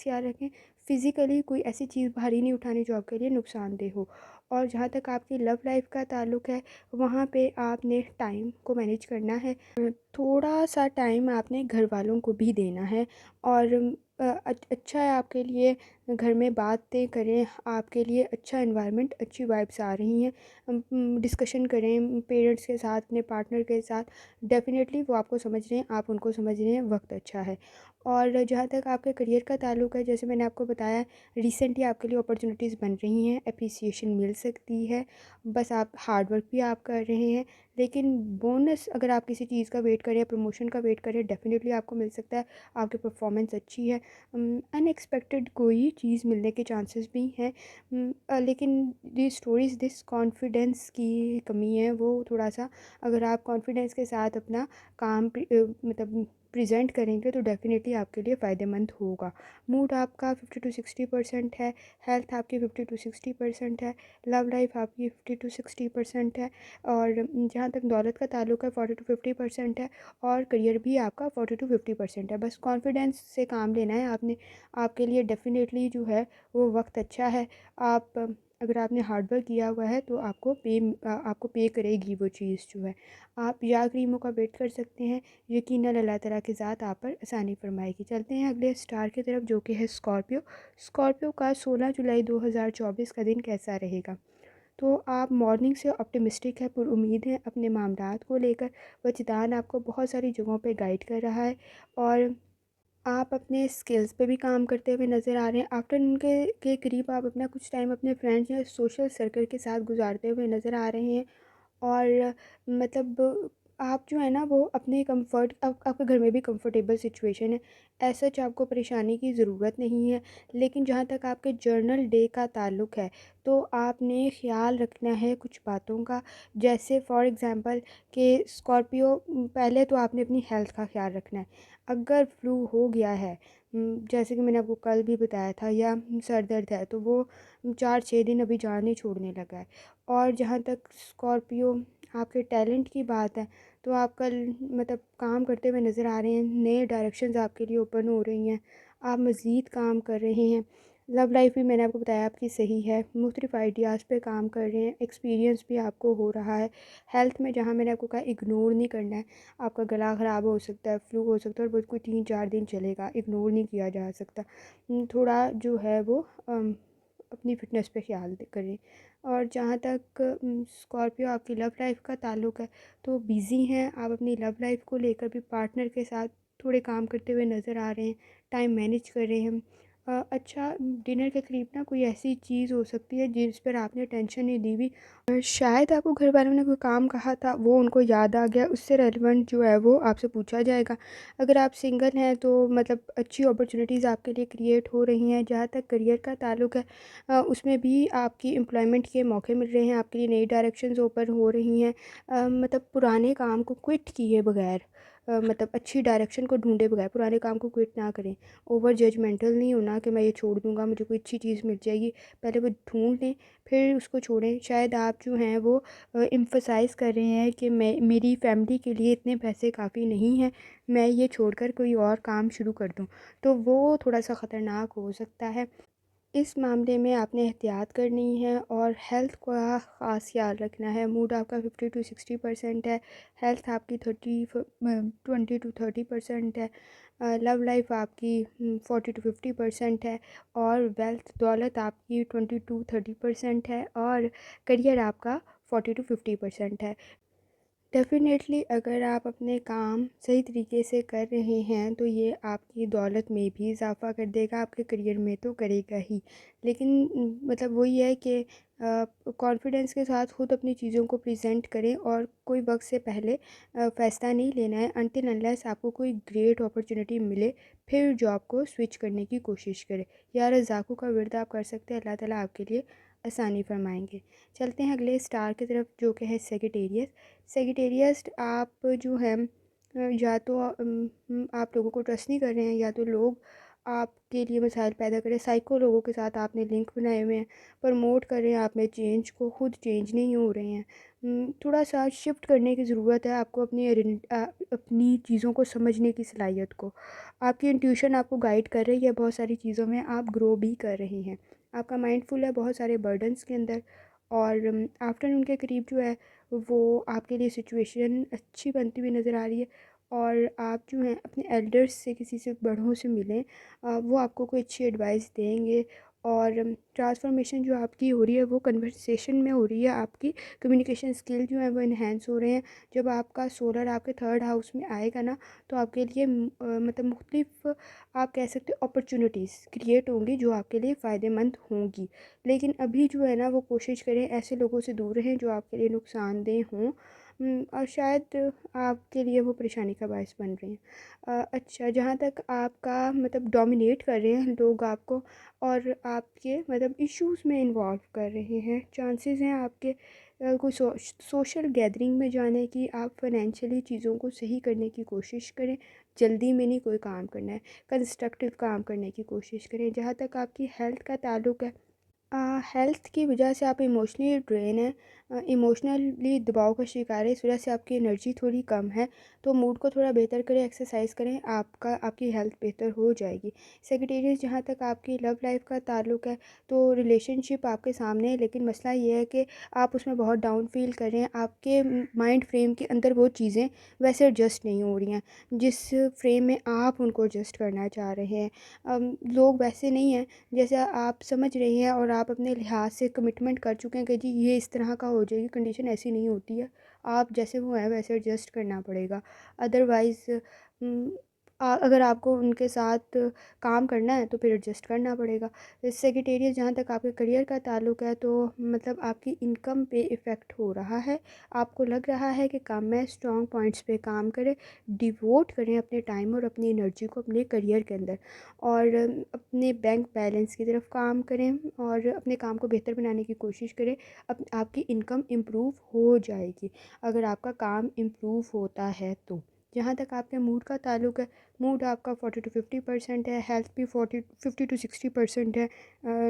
ख्याल रखें। फ़िज़िकली कोई ऐसी चीज़ भारी नहीं उठानी जो आपके लिए नुकसानदेह हो। और जहाँ तक आपकी लव लाइफ का ताल्लुक़ है, वहाँ पे आपने टाइम को मैनेज करना है। थोड़ा सा टाइम आपने घर वालों को भी देना है, और अच्छा है आपके लिए, घर में बातें करें, आपके लिए अच्छा एनवायरनमेंट, अच्छी वाइब्स आ रही हैं। डिस्कशन करें पेरेंट्स के साथ, अपने पार्टनर के साथ, डेफ़िनेटली वो आपको समझ रहे हैं, आप उनको समझ रहे हैं, वक्त अच्छा है। और जहाँ तक आपके करियर का ताल्लुक़ है, जैसे मैंने आपको बताया, रिसेंटली आपके लिए अपॉर्चुनिटीज़ बन रही हैं, एप्रिसिएशन मिल सकती है, बस आप हार्ड वर्क भी आप कर रहे हैं। लेकिन बोनस अगर आप किसी चीज़ का वेट करें, प्रमोशन का वेट करें, डेफ़िनेटली आपको मिल सकता है, आपकी परफॉर्मेंस अच्छी है। अनएक्सपेक्टेड कोई चीज़ मिलने के चांसेस भी हैं। लेकिन दिस कॉन्फिडेंस की कमी है, वो थोड़ा-सा अगर आप कॉन्फिडेंस के साथ अपना काम मतलब प्रेज़ेंट करेंगे तो डेफ़िनेटली आपके लिए फ़ायदेमंद होगा। मूड आपका 50 to 60% है, हेल्थ आपकी 50 to 60% है, लव लाइफ़ आपकी 50 to 60% है, और जहाँ तक दौलत का ताल्लुक़ है 40 to 50% है, और करियर भी आपका 40 to 50% है। बस कॉन्फिडेंस से काम लेना है आपने, आपके लिए डेफ़िनेटली जो है वो वक्त अच्छा है। आप अगर आपने हार्ड वर्क किया हुआ है तो आपको पे करेगी वो चीज़ जो है। आप या क्रीमों का वेट कर सकते हैं, यकीनन अल्लाह ताला की ज़ात आप पर आसानी फरमाएगी। चलते हैं अगले स्टार की तरफ जो कि है स्कॉर्पियो। स्कॉर्पियो का 16 जुलाई 2024 का दिन कैसा रहेगा? तो आप मॉर्निंग से ऑप्टिमिस्टिक है, पुरुमीद हैं अपने मामलात को लेकर। वजदान आपको बहुत सारी जगहों पे गाइड कर रहा है, और आप अपने स्किल्स पे भी काम करते हुए नज़र आ रहे हैं। आफ्टरनून के करीब आप अपना कुछ टाइम अपने फ्रेंड्स या सोशल सर्कल के साथ गुजारते हुए नज़र आ रहे हैं। और मतलब आप जो है ना वो अपने कंफर्ट आपके घर में भी कंफर्टेबल सिचुएशन है, ऐसा सच आपको परेशानी की ज़रूरत नहीं है। लेकिन जहाँ तक आपके जर्नल डे का ताल्लुक़ है, तो आपने ख़्याल रखना है कुछ बातों का। जैसे फॉर एग्ज़ाम्पल कि स्कॉर्पियो, पहले तो आपने अपनी हेल्थ का ख़्याल रखना है। अगर फ्लू हो गया है, जैसे कि मैंने आपको कल भी बताया था, या सर दर्द है, तो वो 4-6 दिन अभी जान नहीं छोड़ने लगा है। और जहाँ तक स्कॉर्पियो आपके टैलेंट की बात है, तो आप कल मतलब काम करते हुए नज़र आ रहे हैं, नए डायरेक्शंस आपके लिए ओपन हो रही हैं, आप मज़ीद काम कर रहे हैं। लव लाइफ भी मैंने आपको बताया आपकी सही है, मुख्तलिफ़ आइडियाज़ पे काम कर रहे हैं, एक्सपीरियंस भी आपको हो रहा है। हेल्थ में जहाँ मैंने आपको कहा इग्नोर नहीं करना है, आपका गला ख़राब हो सकता है, फ्लू हो सकता है, और वो कोई 3-4 दिन चलेगा, इग्नोर नहीं किया जा सकता। थोड़ा जो है वो अपनी फ़िटनेस पे ख़्याल करें। और जहाँ तक स्कॉर्पियो आपकी लव लाइफ का ताल्लुक़ है, तो बिज़ी हैं आप अपनी लव लाइफ को लेकर भी, पार्टनर के साथ थोड़े काम करते हुए नज़र आ रहे हैं, टाइम मैनेज कर रहे हैं। अच्छा, डिनर के करीब ना कोई ऐसी चीज़ हो सकती है जिस पर आपने टेंशन नहीं दी हुई, शायद आपको घर वालों ने कोई काम कहा था, वो उनको याद आ गया, उससे रेलेवेंट जो है वो आपसे पूछा जाएगा। अगर आप सिंगल हैं तो मतलब अच्छी अपॉर्चुनिटीज़ आपके लिए क्रिएट हो रही हैं। जहाँ तक करियर का ताल्लुक़ है, उसमें भी आपकी एम्प्लॉयमेंट के मौके मिल रहे हैं, आपके लिए नई डायरेक्शंस ओपन हो रही हैं। मतलब पुराने काम को क्विट किए बगैर, मतलब अच्छी डायरेक्शन को ढूंढे बगैर पुराने काम को क्विट ना करें। ओवर जजमेंटल नहीं होना कि मैं ये छोड़ दूँगा, मुझे कोई अच्छी चीज़ मिल जाएगी। पहले वो ढूँढ लें, फिर उसको छोड़ें। शायद आप जो हैं वो एम्फसाइज़ कर रहे हैं कि मैं, मेरी फैमिली के लिए इतने पैसे काफ़ी नहीं हैं, मैं ये छोड़कर कोई और काम शुरू कर दूँ। तो वो थोड़ा-सा ख़तरनाक हो सकता है। इस मामले में आपने एहतियात करनी है और हेल्थ का ख़ास ख़्याल रखना है। मूड आपका 50 टू 60% है, हेल्थ आपकी 20 टू 30% है, लव लाइफ आपकी 40 टू 50% है, और वेल्थ दौलत आपकी 20 टू 30% है, और करियर आपका 40 टू 50% है। डेफ़िनेटली अगर आप अपने काम सही तरीके से कर रहे हैं, तो ये आपकी दौलत में भी इज़ाफ़ा कर देगा, आपके करियर में तो करेगा ही। लेकिन मतलब वही है कि कॉन्फिडेंस के साथ खुद अपनी चीज़ों को प्रेज़ेंट करें, और कोई वक़्त से पहले फ़ैसला नहीं लेना है अनटिल अनलेस आपको कोई ग्रेट अपॉर्च्युनिटी मिले, फिर जॉब को स्विच करने की कोशिश करें। या रज़ाक़ों का विर्द आप कर सकते हैं, अल्लाह ताला आपके लिए आसानी फ़रमाएँगे। चलते हैं अगले स्टार की तरफ, जो कि है सेजिटेरियस। सेजिटेरियस आप जो हैं, या तो आप लोगों को ट्रस्ट नहीं कर रहे हैं, या तो लोग आपके लिए मसाइल पैदा करें। साइको लोगों के साथ आपने लिंक बनाए हुए हैं, प्रमोट कर रहे हैं आप में चेंज को, खुद चेंज नहीं हो रहे हैं। थोड़ा सा शिफ्ट करने की ज़रूरत है आपको, अपनी चीज़ों को समझने की सलाहियत को। आपकी इंट्यूशन आपको गाइड कर रही है बहुत सारी चीज़ों में, आप ग्रो भी कर रहे हैं। आपका माइंडफुल है बहुत सारे बर्डन्स के अंदर, और आफ्टरनून के करीब जो है वो आपके लिए सिचुएशन अच्छी बनती हुई नज़र आ रही है। और आप जो हैं अपने एल्डर्स से, किसी से बड़ों से मिलें, वो आपको कोई अच्छी एडवाइस देंगे। और ट्रांसफॉर्मेशन जो आपकी हो रही है वो कन्वर्सेशन में हो रही है, आपकी कम्युनिकेशन स्किल जो है वो इन्हेंस हो रहे हैं। जब आपका सोलर आपके थर्ड हाउस में आएगा ना, तो आपके लिए मतलब मुख्तलिफ, आप कह सकते हो, अपॉर्चुनिटीज़ क्रिएट होंगी जो आपके लिए फ़ायदेमंद होंगी। लेकिन अभी जो है ना वो कोशिश करें ऐसे लोगों से दूर रहें जो आपके लिए नुकसानदेह हों, और शायद आपके लिए वो परेशानी का बायस बन रहे हैं। अच्छा, जहाँ तक आपका मतलब डोमिनेट कर रहे हैं लोग आपको, और आपके मतलब इश्यूज़ में इन्वॉल्व कर रहे हैं, चांसेस हैं आपके कोई सोशल गैदरिंग में जाने की। आप फाइनेंशियली चीज़ों को सही करने की कोशिश करें, जल्दी में नहीं कोई काम करना है, कंस्ट्रक्टिव काम करने की कोशिश करें। जहाँ तक आपकी हेल्थ का ताल्लुक़ है, हेल्थ की वजह से आप इमोशनली ड्रेन हैं, इमोशनली दबाव का शिकार है, इस वजह से आपकी एनर्जी थोड़ी कम है। तो मूड को थोड़ा बेहतर करें, एक्सरसाइज करें, आपकी हेल्थ बेहतर हो जाएगी। सेक्रेटेरियस, जहाँ तक आपकी लव लाइफ का ताल्लुक़ है, तो रिलेशनशिप आपके सामने है, लेकिन मसला ये है कि आप उसमें बहुत डाउन फील कर रहे हैं। आपके माइंड फ्रेम के अंदर वो चीज़ें वैसे एडजस्ट नहीं हो रही हैं जिस फ्रेम में आप उनको एडजस्ट करना चाह रहे हैं। लोग वैसे नहीं हैं जैसे आप समझ रही हैं, और आप अपने लिहाज से कमिटमेंट कर चुके हैं कि जी ये इस तरह का हो जाएगी, कंडीशन ऐसी नहीं होती है, आप जैसे वो हैं वैसे एडजस्ट करना पड़ेगा। अदरवाइज़ अगर आपको उनके साथ काम करना है तो फिर एडजस्ट करना पड़ेगा। सेक्रेटेरिएट जहाँ तक आपके करियर का ताल्लुक है तो मतलब आपकी इनकम पे इफ़ेक्ट हो रहा है। आपको लग रहा है कि काम में स्ट्रॉन्ग पॉइंट्स पे काम करें, डिवोट करें अपने टाइम और अपनी एनर्जी को अपने करियर के अंदर, और अपने बैंक बैलेंस की तरफ काम करें और अपने काम को बेहतर बनाने की कोशिश करें। आपकी इनकम इम्प्रूव हो जाएगी अगर आपका काम इम्प्रूव होता है तो। जहाँ तक आपके मूड का ताल्लुक है, मूड आपका 40 to 50% है, हेल्थ भी 50 to 60% है,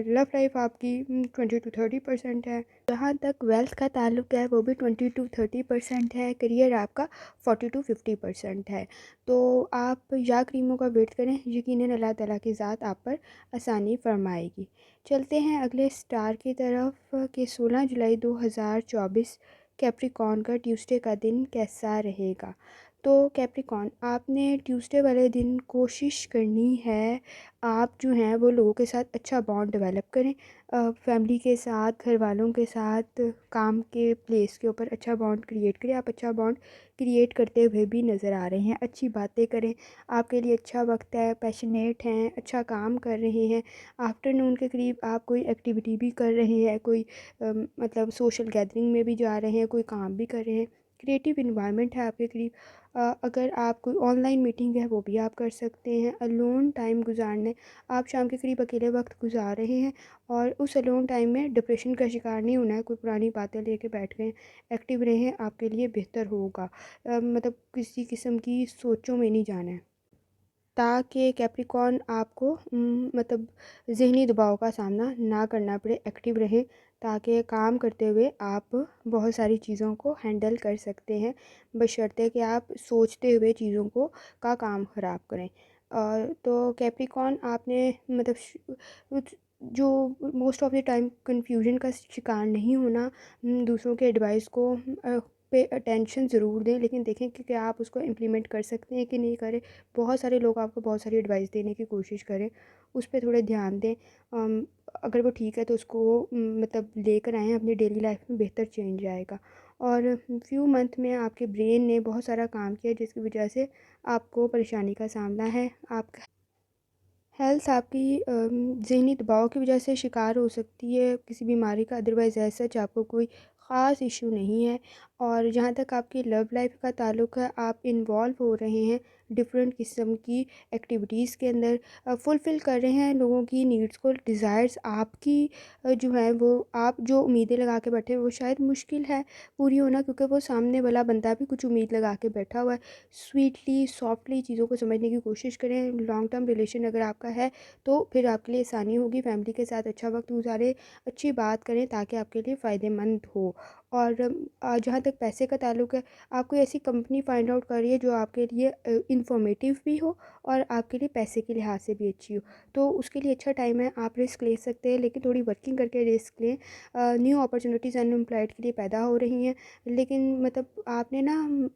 लव लाइफ आपकी 20 to 30% है। जहाँ तक वेल्थ का ताल्लुक है वो भी 20 to 30% है, करियर आपका 40 to 50% है। तो आप या क्रीमों का वेट करें, यकीनन अल्लाह ताला की ज़ात आप पर आसानी फरमाएगी। चलते हैं अगले स्टार की तरफ कि 16 जुलाई 2024 कैप्रिकॉर्न का ट्यूसडे का दिन कैसा रहेगा। तो कैप्रिकॉर्न, आपने ट्यूसडे वाले दिन कोशिश करनी है आप जो हैं वो लोगों के साथ अच्छा बॉन्ड डेवलप करें, फैमिली के साथ, घर वालों के साथ, काम के प्लेस के ऊपर अच्छा बॉन्ड क्रिएट करें। आप अच्छा बॉन्ड क्रिएट करते हुए भी नज़र आ रहे हैं, अच्छी बातें करें, आपके लिए अच्छा वक्त है, पैशनेट हैं, अच्छा काम कर रहे हैं। आफ्टरनून के करीब आप कोई एक्टिविटी भी कर रहे हैं, कोई मतलब सोशल गैदरिंग में भी जा रहे हैं, कोई काम भी कर रहे हैं, क्रिएटिव इन्वायरमेंट है आपके करीब। अगर आप कोई ऑनलाइन मीटिंग है वो भी आप कर सकते हैं। अलोन टाइम गुजारने, आप शाम के करीब अकेले वक्त गुजार रहे हैं और उस अलोन टाइम में डिप्रेशन का शिकार नहीं होना है, कोई पुरानी बातें लेके बैठ गए, एक्टिव रहें, आपके लिए बेहतर होगा। मतलब किसी किस्म की सोचों में नहीं जाना है, ताकि कैप्रिकॉर्न आपको मतलब ज़हनी दबाव का सामना ना करना पड़े। एक्टिव रहें ताकि काम करते हुए आप बहुत सारी चीज़ों को हैंडल कर सकते हैं, बशर्ते कि आप सोचते हुए चीज़ों को का काम ख़राब करें। तो कैप्रिकॉर्न, आपने मतलब जो most of the time confusion का शिकार नहीं होना। दूसरों के एडवाइस को पे अटेंशन ज़रूर दें, लेकिन देखें कि क्या आप उसको इम्प्लीमेंट कर सकते हैं कि नहीं करें। बहुत सारे लोग आपको बहुत सारी एडवाइस देने की कोशिश करें, उस पे थोड़े ध्यान दें। अगर वो ठीक है तो उसको मतलब लेकर आएँ अपनी डेली लाइफ में, बेहतर चेंज आएगा। और फ्यू मंथ में आपके ब्रेन ने बहुत सारा काम किया जिसकी वजह से आपको परेशानी का सामना है। आप हेल्थ आपकी ज़हनी दबाव की वजह से शिकार हो सकती है किसी बीमारी का, अदरवाइज़ एज़ सच आपको कोई ख़ास इशू नहीं है। और जहाँ तक आपकी लव लाइफ का ताल्लुक़ है, आप इन्वॉल्व हो रहे हैं डिफरेंट किस्म की एक्टिविटीज़ के अंदर, फुलफ़िल कर रहे हैं लोगों की नीड्स को, डिज़ायर्स आपकी जो है वो, आप जो उम्मीदें लगा के बैठे हैं वो शायद मुश्किल है पूरी होना, क्योंकि वो सामने वाला बंदा भी कुछ उम्मीद लगा के बैठा हुआ है। स्वीटली सॉफ्टली चीज़ों को समझने की कोशिश करें। लॉन्ग टर्म रिलेशन अगर आपका है तो फिर आपके लिए आसानी होगी, फैमिली के साथ अच्छा वक्त गुजारें, अच्छी बात करें ताकि आपके लिए फ़ायदेमंद हो। और जहाँ तक पैसे का ताल्लुक है, आप कोई ऐसी कंपनी फाइंड आउट करिए जो आपके लिए इंफॉर्मेटिव भी हो और आपके लिए पैसे के लिहाज से भी अच्छी हो, तो उसके लिए अच्छा टाइम है। आप रिस्क ले सकते हैं, लेकिन थोड़ी वर्किंग करके रिस्क लें। न्यू अपॉर्चुनिटीज़ अनएम्प्लॉयड के लिए पैदा हो रही हैं, लेकिन मतलब आपने ना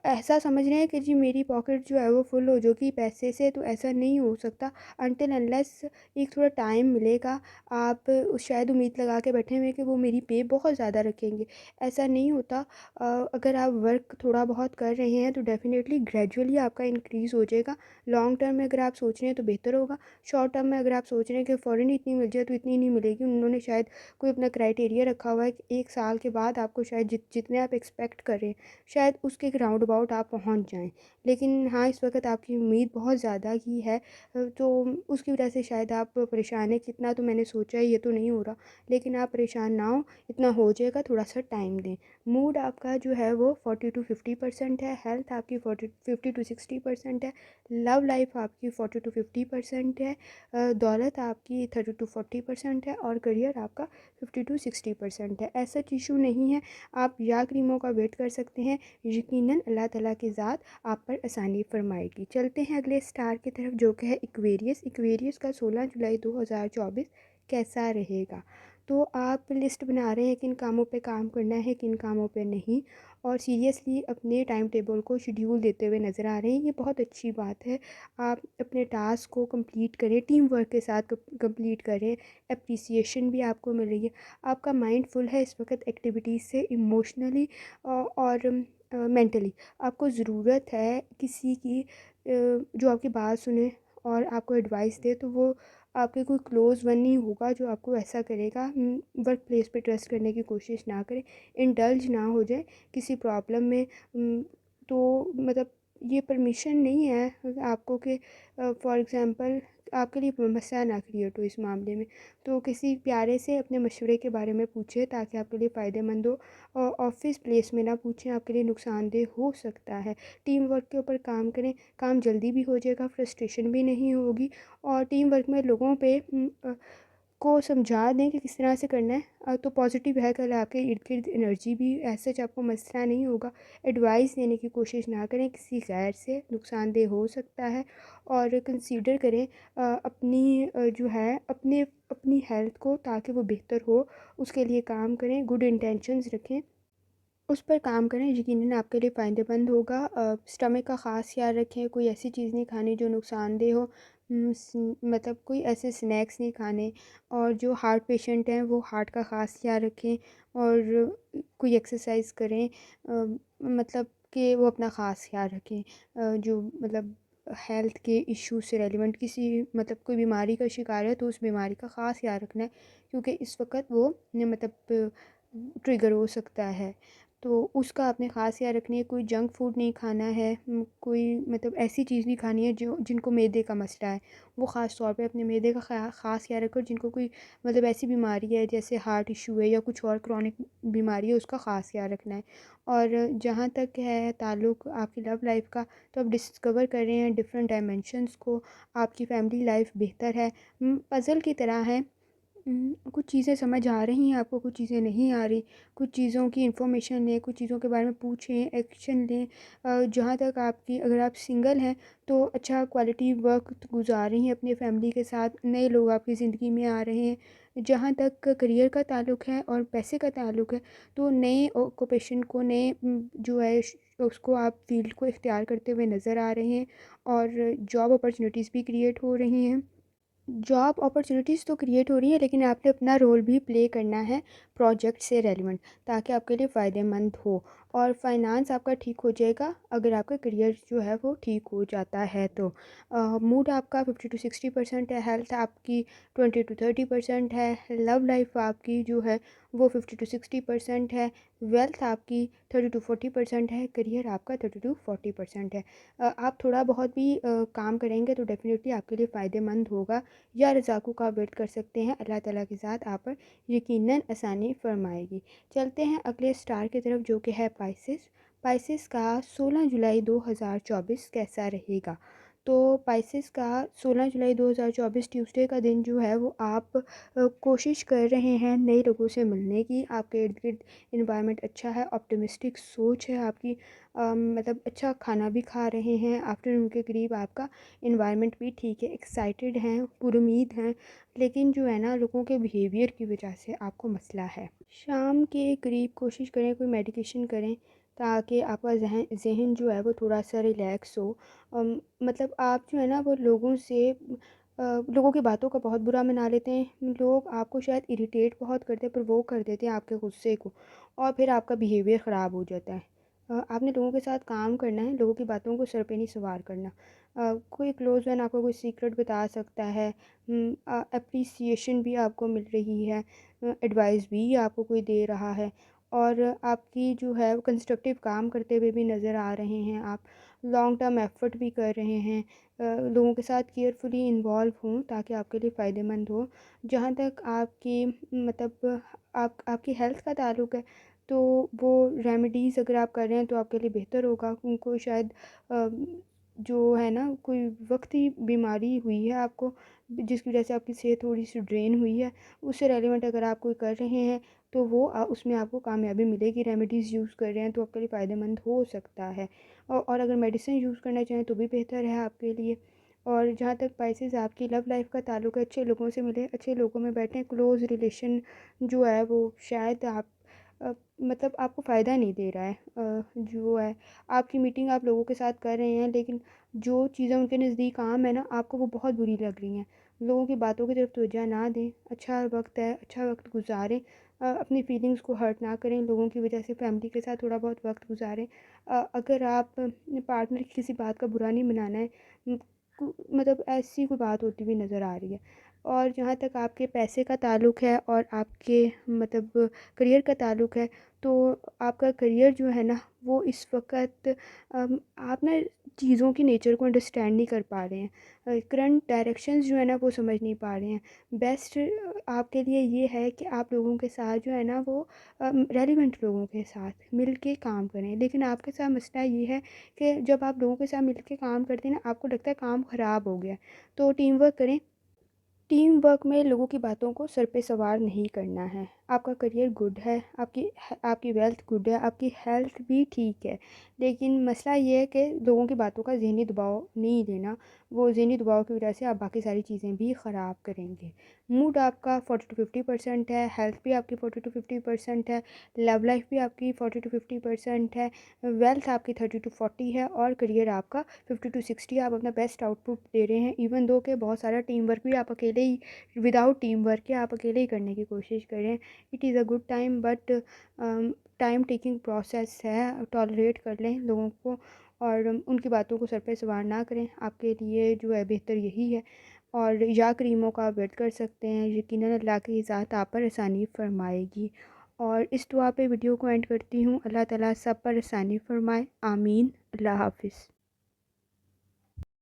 ऐसा समझ रहे हैं कि जी मेरी पॉकेट जो है वो फुल हो जाएगी पैसे से, तो ऐसा नहीं हो सकता अनटिल अनलेस एक थोड़ा टाइम मिलेगा। आप शायद उम्मीद लगा के बैठे हुए हैं कि वो मेरी पे बहुत ज़्यादा रखेंगे, ऐसा नहीं होता। अगर आप वर्क थोड़ा बहुत कर रहे हैं तो डेफ़िनेटली ग्रेजुअली आपका इंक्रीज़ हो जाएगा। लॉन्ग टर्म में अगर आप सोच रहे हैं तो बेहतर होगा। शॉर्ट टर्म में अगर आप सोच रहे हैं कि फ़ौरन इतनी मिल जाए तो इतनी नहीं मिलेगी। उन्होंने शायद कोई अपना क्राइटेरिया रखा हुआ है कि 1 साल के बाद आपको शायद जितने आप एक्सपेक्ट कर रहे हैं शायद उसके राउंड अबाउट आप पहुंच जाएं। लेकिन हाँ, इस वक्त आपकी उम्मीद बहुत ज़्यादा ही है, तो उसकी वजह से शायद आप परेशान हैं कि इतना तो मैंने सोचा है, ये तो नहीं हो रहा। लेकिन आप परेशान ना हो, इतना हो जाएगा, थोड़ा सा टाइम दें। मूड आपका जो है वो 40 to 50% है, हेल्थ आपकी 50 to 60% है, लव लाइफ आपकी 40 to 50% है, दौलत आपकी 30 to 40% है और करियर आपका 50 to 60% है। ऐसा इशू नहीं है, आप या क्रीमों का वेट कर सकते हैं, यकीनन अल्लाह ताला की ज़ात आप पर आसानी फरमाएगी। चलते हैं अगले स्टार की तरफ जो कि है एक्वेरियस। एक्वेरियस का 16 जुलाई 2024 कैसा रहेगा। तो आप लिस्ट बना रहे हैं किन कामों पे काम करना है, किन कामों पे नहीं, और सीरियसली अपने टाइम टेबल को शेड्यूल देते हुए नज़र आ रहे हैं, ये बहुत अच्छी बात है। आप अपने टास्क को कंप्लीट करें, टीम वर्क के साथ कंप्लीट करें, अप्रिसिएशन भी आपको मिल रही है। आपका माइंड फुल है इस वक्त एक्टिविटीज़ से, इमोशनली और मेंटली आपको ज़रूरत है किसी की जो आपकी बात सुने और आपको एडवाइस दे, तो वो आपके कोई क्लोज़ वन नहीं होगा जो आपको ऐसा करेगा। वर्क प्लेस पे ट्रस्ट करने की कोशिश ना करें, इंडल्ज ना हो जाए किसी प्रॉब्लम में। तो मतलब ये परमिशन नहीं है आपको कि फॉर एग्ज़ाम्पल आपके लिए समस्या ना क्रिएट हो इस मामले में। तो किसी प्यारे से अपने मशवरे के बारे में पूछें ताकि आपके लिए फ़ायदेमंद हो। ऑफ़िस प्लेस में ना पूछें, आपके लिए नुकसानदेह हो सकता है। टीम वर्क के ऊपर काम करें, काम जल्दी भी हो जाएगा, फ्रस्ट्रेशन भी नहीं होगी। और टीम वर्क में लोगों पे को समझा दें कि किस तरह से करना है। तो पॉजिटिव है, कल आपके इर्द-गिर्द एनर्जी भी एज़ सच आपको मसला नहीं होगा। एडवाइस देने की कोशिश ना करें किसी गैर से, नुकसानदेह हो सकता है। और कंसीडर करें अपनी जो है अपने अपनी हेल्थ को, ताकि वो बेहतर हो, उसके लिए काम करें, गुड इंटेंशंस रखें, उस पर काम करें, यकीनन आपके लिए फ़ायदेमंद होगा। स्टमक का ख़ास ख़्याल रखें, कोई ऐसी चीज़ नहीं खानी जो नुकसानदेह हो। मतलब कोई ऐसे स्नैक्स नहीं खाने। और जो हार्ट पेशेंट हैं वो हार्ट का ख़ास ख़्याल रखें, और कोई एक्सरसाइज करें, मतलब कि वो अपना ख़ास ख़्याल रखें। जो मतलब हेल्थ के इश्यू से रेलिवेंट किसी मतलब कोई बीमारी का शिकार है तो उस बीमारी का ख़ास ख़्याल रखना है, क्योंकि इस वक्त वो मतलब ट्रिगर हो सकता है। तो उसका आपने ख़ास ख़्याल रखनी है। कोई जंक फूड नहीं खाना है, कोई मतलब ऐसी चीज़ नहीं खानी है जो जिनको मैदे का मसला है, वो ख़ास तौर पे अपने मैदे का ख़ास ख्याल रखो। जिनको कोई मतलब ऐसी बीमारी है जैसे हार्ट इशू है या कुछ और क्रॉनिक बीमारी है, उसका ख़ास ख्याल रखना है। और जहाँ तक है ताल्लुक़ आपकी लव लाइफ़ का, तो आप डिस्कवर कर रहे हैं डिफरेंट डायमेंशंस को। आपकी फैमिली लाइफ बेहतर है, पज़ल की तरह है। कुछ चीज़ें समझ आ रही हैं आपको, कुछ चीज़ें नहीं आ रही। कुछ चीज़ों की इन्फॉर्मेशन लें, कुछ चीज़ों के बारे में पूछें, एक्शन लें। जहाँ तक आपकी, अगर आप सिंगल हैं तो अच्छा क्वालिटी वक़्त गुज़ार रही हैं अपनी फ़ैमिली के साथ, नए लोग आपकी ज़िंदगी में आ रहे हैं। जहाँ तक करियर का ताल्लुक़ है और पैसे का ताल्लुक़ है, तो नए ऑक्यूपेशन को, नए जो है उसको आप फ़ील्ड को इख्तियार करते हुए नज़र आ रहे हैं। और जॉब अपॉर्च्युनिटीज़ भी क्रिएट हो रही हैं। जॉब अपॉर्चुनिटीज़ तो क्रिएट हो रही है, लेकिन आपने अपना रोल भी प्ले करना है प्रोजेक्ट से रेलिवेंट, ताकि आपके लिए फ़ायदेमंद हो। और फाइनेंस आपका ठीक हो जाएगा अगर आपका करियर जो है वो ठीक हो जाता है तो। मूड आपका 50 to 60% है, हेल्थ आपकी 20 to 30% है, लव लाइफ आपकी जो है वो 50 to 60% है, वेल्थ आपकी 30 to 40% है, करियर आपका 30 to 40% है। आप थोड़ा बहुत भी काम करेंगे तो डेफ़िनेटली आपके लिए फ़ायदेमंद होगा। या रज़ाक़ों का वेट कर सकते हैं, अल्लाह ताला के साथ आप पर यकीनन आसानी फ़रमाएगी। चलते हैं अगले स्टार की तरफ जो कि है पाइसेस। पाइसेस का 16 जुलाई 2024 कैसा रहेगा? तो पाइसेस का 16 जुलाई 2024 ट्यूसडे का दिन जो है वो आप कोशिश कर रहे हैं नए लोगों से मिलने की। आपके इर्द-गिर्द एनवायरनमेंट अच्छा है, ऑप्टिमिस्टिक सोच है आपकी। मतलब अच्छा खाना भी खा रहे हैं, आफ्टरनून के करीब आपका एनवायरनमेंट भी ठीक है, एक्साइटेड हैं, पुरुमीद हैं। लेकिन जो है ना, लोगों के बिहेवियर की वजह से आपको मसला है। शाम के करीब कोशिश करें कोई मेडिटेशन करें, ताकि आपका ज़हन जो है वो थोड़ा-सा रिलैक्स हो। मतलब आप जो है ना वो लोगों की बातों का बहुत बुरा मना लेते हैं। लोग आपको शायद इरिटेट बहुत करते हैं, प्रोवोक कर देते हैं आपके गुस्से को, और फिर आपका बिहेवियर ख़राब हो जाता है। आपने लोगों के साथ काम करना है, लोगों की बातों को सर पे नहीं सवार करना। कोई क्लोज़ वन आपको कोई सीक्रेट बता सकता है, एप्रिसिएशन भी आपको मिल रही है, एडवाइस भी आपको कोई दे रहा है, और आपकी जो है वो कंस्ट्रक्टिव काम करते हुए भी नज़र आ रहे हैं आप। लॉन्ग टर्म एफ़र्ट भी कर रहे हैं। लोगों के साथ केयरफुली इन्वॉल्व हों ताकि आपके लिए फ़ायदेमंद हो। जहाँ तक आपकी मतलब आपकी हेल्थ का ताल्लुक़ है, तो वो रेमेडीज़ अगर आप कर रहे हैं तो आपके लिए बेहतर होगा। उनको शायद अ, जो है ना कोई वक़्ती बीमारी हुई है आपको, जिसकी वजह से आपकी सेहत थोड़ी-सी ड्रेन हुई है, उससे रेलेवेंट अगर आप कोई कर रहे हैं तो वो उसमें आपको कामयाबी मिलेगी। रेमेडीज़ यूज़ कर रहे हैं तो आपके लिए फ़ायदेमंद हो सकता है। और अगर मेडिसिन यूज़ करना चाहें तो भी बेहतर है आपके लिए। और जहाँ तक पाइसेस आपकी लव लाइफ़ का ताल्लुक़ है, अच्छे लोगों से मिलें, अच्छे लोगों में बैठें। क्लोज़ रिलेशन जो है वो शायद मतलब आपको फ़ायदा नहीं दे रहा है। जो है आपकी मीटिंग आप लोगों के साथ कर रहे हैं, लेकिन जो चीज़ें उनके नज़दीक आम है ना, आपको वो बहुत बुरी लग रही हैं। लोगों की बातों की तरफ तवज्जो ना दें, अच्छा वक़्त है, अच्छा वक़्त गुज़ारें। अपनी फीलिंग्स को हर्ट ना करें लोगों की वजह से, फैमिली के साथ थोड़ा बहुत वक्त गुजारें। अगर आप पार्टनर की किसी बात का बुरा नहीं मनाना है, मतलब ऐसी कोई बात होती हुई नज़र आ रही है। और जहाँ तक आपके पैसे का ताल्लुक़ है और आपके मतलब करियर का ताल्लुक़ है, तो आपका करियर जो है ना वो इस वक्त आप ना चीज़ों की नेचर को अंडरस्टैंड नहीं कर पा रहे हैं, करंट डायरेक्शंस जो है ना वो समझ नहीं पा रहे हैं। बेस्ट आपके लिए ये है कि आप लोगों के साथ जो है ना वो रेलिवेंट लोगों के साथ मिल के काम करें। लेकिन आपके साथ मसला ये है कि जब आप लोगों के साथ मिल के काम करते हैं ना, आपको लगता है काम ख़राब हो गया, तो टीम वर्क करें। टीम वर्क में लोगों की बातों को सर पे सवार नहीं करना है। आपका करियर गुड है, आपकी वेल्थ गुड है, आपकी हेल्थ भी ठीक है। लेकिन मसला ये है कि लोगों की बातों का ज़हनी दबाव नहीं लेना। वो ज़हनी दबाव की वजह से आप बाकी सारी चीज़ें भी ख़राब करेंगे। मूड आपका 40 टू 50% है, हेल्थ भी आपकी 40 टू 50% है, लव लाइफ भी आपकी 40 टू 50% है, वेल्थ आपकी 30 टू 40 है और करियर आपका 50 टू 60। आप अपना बेस्ट आउटपुट दे रहे हैं, इवन दो के बहुत सारा टीम वर्क भी आप अकेले ही, विदाउट टीम वर्क के आप अकेले ही करने की कोशिश कर रहे हैं। It is a good time, but time taking process है, टॉलरेट कर लें लोगों को और उनकी बातों को सर पे सवार ना करें। आपके लिए जो है बेहतर यही है। और या करीमों का आप वेट कर सकते हैं, यकीनन अल्लाह की ज़ात आप पर आसानी फरमाएगी। और इस दुआ पे वीडियो को एंड करती हूँ। अल्लाह ताला सब पर आसानी फरमाए, आमीन। अल्लाह हाफ़िज़।